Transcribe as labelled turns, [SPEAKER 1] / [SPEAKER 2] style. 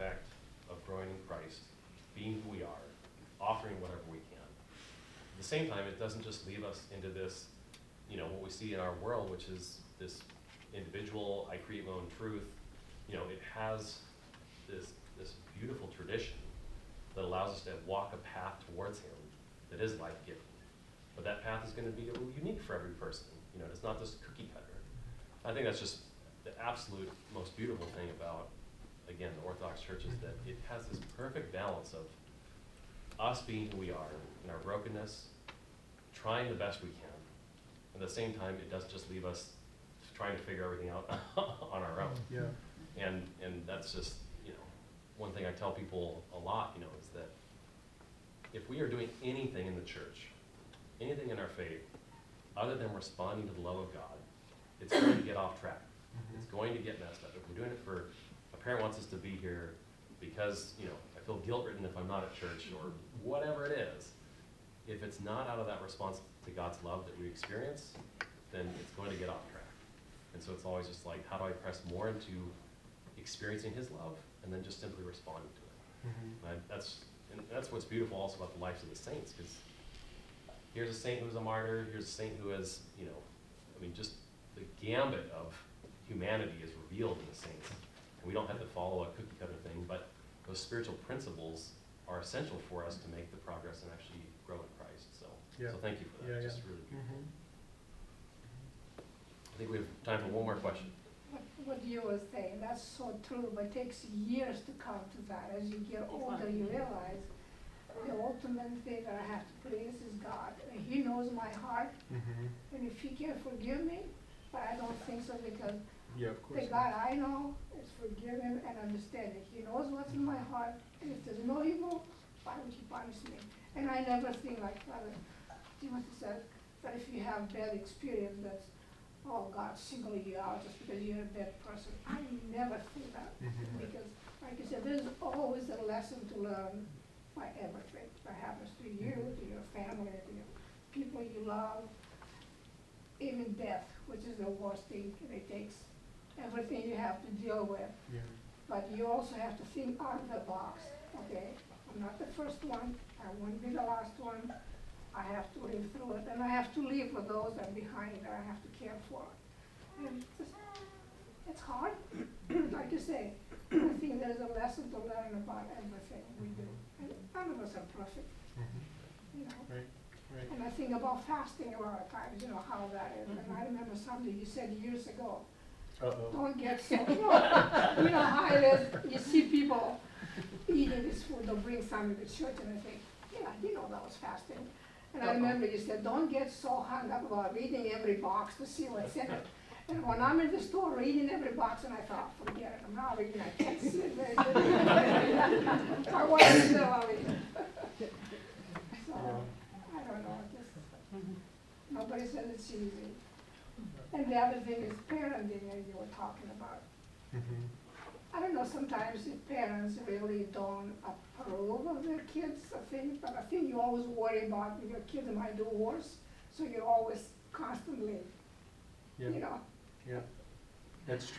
[SPEAKER 1] effect of growing in Christ, being who we are, offering whatever we can. At the same time, it doesn't just leave us into this, what we see in our world, which is this individual, I create my own truth. It has this beautiful tradition that allows us to walk a path towards him that is life-giving. But that path is going to be a little unique for every person. It's not just cookie cutter. I think that's just the absolute most beautiful thing about, again, the Orthodox Church, is that it has this perfect balance of us being who we are in our brokenness, trying the best we can. At the same time, it doesn't just leave us trying to figure everything out on our own.
[SPEAKER 2] Yeah.
[SPEAKER 1] And that's just, one thing I tell people a lot, is that if we are doing anything in the church, anything in our faith, other than responding to the love of God, it's going to get off track. It's going to get messed up. If we're doing it for, a parent wants us to be here because, I feel guilt-ridden if I'm not at church, or whatever it is, if it's not out of that response to God's love that we experience, then it's going to get off track. And so it's always just like, how do I press more into experiencing his love and then just simply responding to it? And that's what's beautiful also about the lives of the saints, because here's a saint who's a martyr, here's a saint who has, just the gambit of humanity is revealed in the saints. And we don't have to follow a cookie cutter thing, but those spiritual principles are essential for us to make the progress and actually grow in Christ. So thank you for that. Just really beautiful. I think we have time for one more question.
[SPEAKER 3] What you were saying, that's so true, but it takes years to come to that. As you get older, you realize the ultimate thing that I have to please is God. And he knows my heart, and if he can forgive me, but I don't think so, because the God I know is forgiving and understanding. He knows what's in my heart, and if there's no evil, why would he punish me? And I never think like Father Timothy said, that if you have bad experience, that's, oh, God single you out just because you're a bad person. I never think that, because, like I said, there's always a lesson to learn by everything that happens to you, to your family, to your people you love, even death, which is the worst thing. It takes everything you have to deal with. But you also have to think out of the box, okay? I'm not the first one, I won't be the last one. I have to live through it, and I have to live with those that are behind that I have to care for. And it's hard, like you say. I think there's a lesson to learn about everything we do. And none of us are perfect,
[SPEAKER 2] Right.
[SPEAKER 3] And I think about fasting a lot of times, how that is. And I remember something you said years ago. Don't get so, how it is, you see people eating this food, they'll bring something to church, and I think, that was fasting. And I remember you said, don't get so hung up about reading every box to see what's in it. And when I'm in the store reading every box, and I thought, forget it, I'm not reading, I can't see it very good. I want to still read. So, I don't know, nobody says it's easy. And the other thing is parenting, as you were talking about. I don't know, sometimes if parents really don't approve of their kids, but I think you always worry about your kids might do worse, so you're always constantly,
[SPEAKER 2] Yeah, that's true.